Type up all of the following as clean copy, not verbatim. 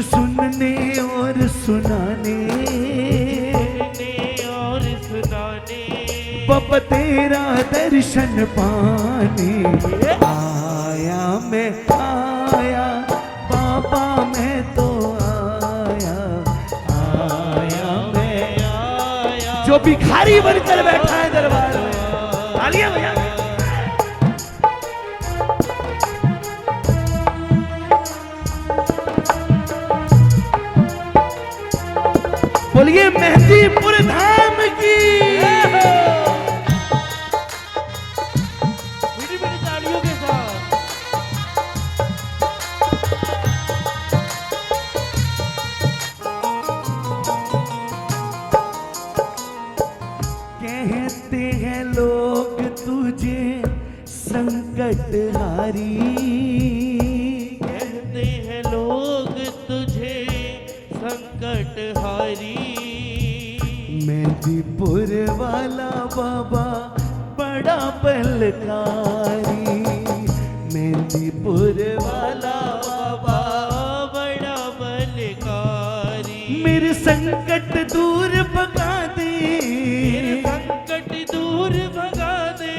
सुनने और सुनाने बाबा तेरा दर्शन पाने आया मैं आया बाबा मैं तो आया आया मैं आया। जो भिखारी बनकर बैठा है दरबार में, तालियां भैया। बोलिए मेहंदीपुर धाम की। बड़ी बड़ी तालियों के साथ। कहते हैं लोग तुझे संकट हारी, कहते हैं लोग तुझे संकट हारी। मेहंदीपुर वाला बाबा बड़ा बलकारी, मेहंदीपुर वाला बाबा बड़ा बलकारी। मेरे संकट दूर भगा दे, संकट दूर भगा दे।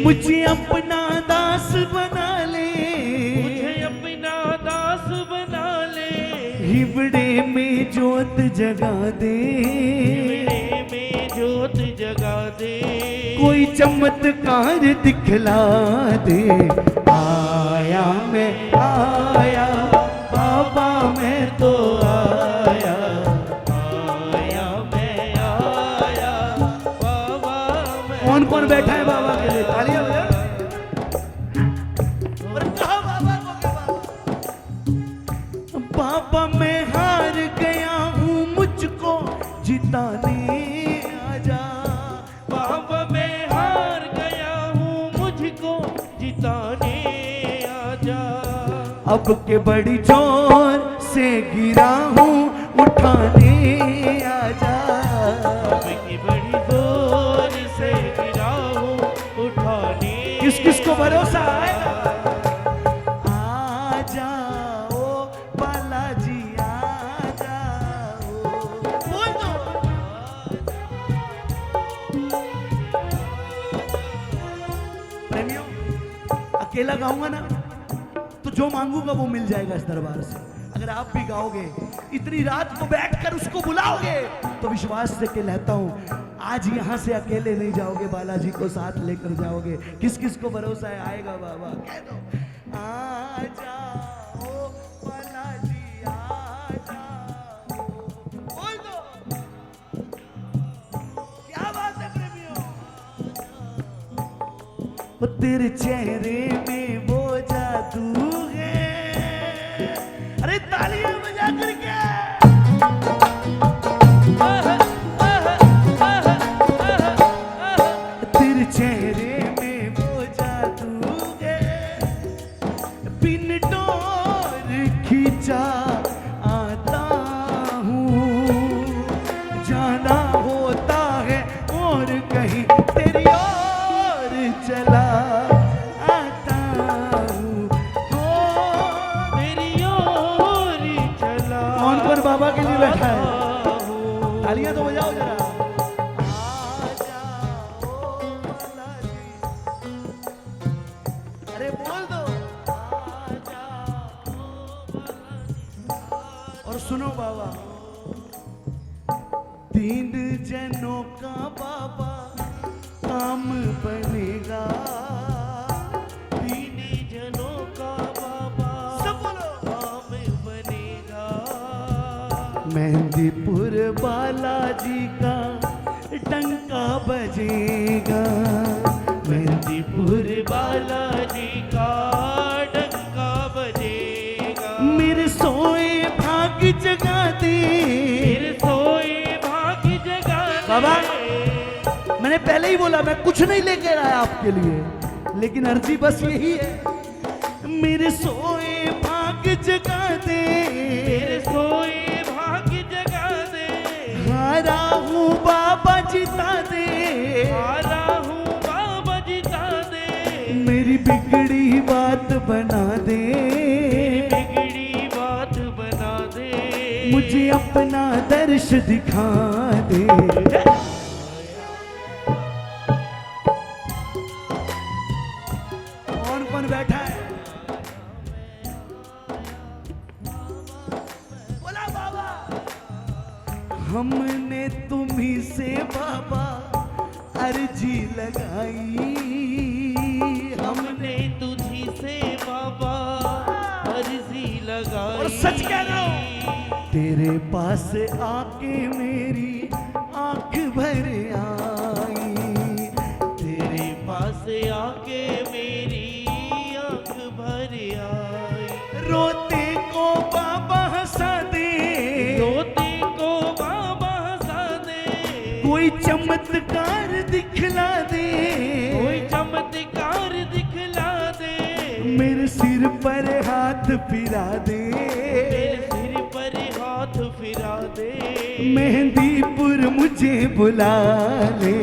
मुझे अपना दास बना ले, मुझे अपना दास बना ले। हिबड़े में जोत जगा दे, हिबड़े में जोत जगा दे। कोई चमत्कार दिखला दे। आया मैं आया बाबा मैं तो आया आया मैं आया बाबा मैं। कौन कौन बैठा है बाबा के लिए? तालियां बजा। और कहा बाबा को क्या बाबा मैं हार गया हूँ मुझको जिताने आजा। बाबा मैं हार गया हूँ मुझको जिताने आजा। अब के बड़ी जोर से गिरा हूँ उठाने आजा। अब की बड़ी जोर से गिरा हूँ उठाने। किस किस को भरोसा आएगा? आ जाओ बालाजी आ जाओ। बोल दो। प्रेमियों, अकेला गाऊंगा ना तो जो मांगूंगा वो मिल जाएगा इस दरबार से। अगर आप भी गाओगे, इतनी रात को बैठकर उसको बुलाओगे, तो विश्वास से कहता हूं आज यहां से अकेले नहीं जाओगे, बालाजी को साथ लेकर जाओगे। किस किस को भरोसा है आएगा बाबा? कह दो आ जाओ बालाजी आ जाओ। बोल दो। क्या बात है प्रेमियों? वो तेरे चेहरे में वो जादू है। अरे तालियां बजा करके। तेरे चेहरे में वो जादू है, बिन डोर खींचा आता हूँ। जाना होता है और कहीं तेरी ओर चला आता हूँ। तेरी ओर चला। कौन कौन बाबा के लिए बैठा है? तालियां तो बजाओ जरा। अरे बोल दो। और सुनो बाबा, 3 जनों का बाबा काम बनेगा। 3 जनों का बाबा सब बोलो। काम बनेगा। मेहंदीपुर बालाजी का डंका बजेगा। मेहंदीपुर बालाजी का डंका बजेगा। मेरे सोए भाग जगा दे। मेरे सोए भाग जगा दे। बाबा, मैंने पहले ही बोला मैं कुछ नहीं लेकर आया आपके लिए, लेकिन अर्जी बस यही है, मेरे सोए भाग जगा दे। मेरे सोए भाग जगा दे। हारा हूँ बाबा जिता दे। हारा हूँ बाबा जिता दे। मेरी बिगड़ी बात बना दे। बिगड़ी बात बना दे। मुझे अपना दर्श दिखा दे। कौन कौन बैठा है? बोला बाबा। हमने तुम्ही से बाबा अर्जी लगाई, हमने तुझी से बाबा अर्जी लगाई। और सच कह रहा हूं, तेरे पास आके मेरी आंख भर आई, तेरे पास आके मेरी आंख भर आई। रोते को बाबा हंसा दे, रोते को बाबा हंसा दे, कोई चमत्कार दिखला दे, कोई चमत्कार दिखला दे, मेरे सिर पर हाथ फिरा दे, मेरे सिर पर हाथ फिरा दे। मेहंदीपुर मुझे बुला ले।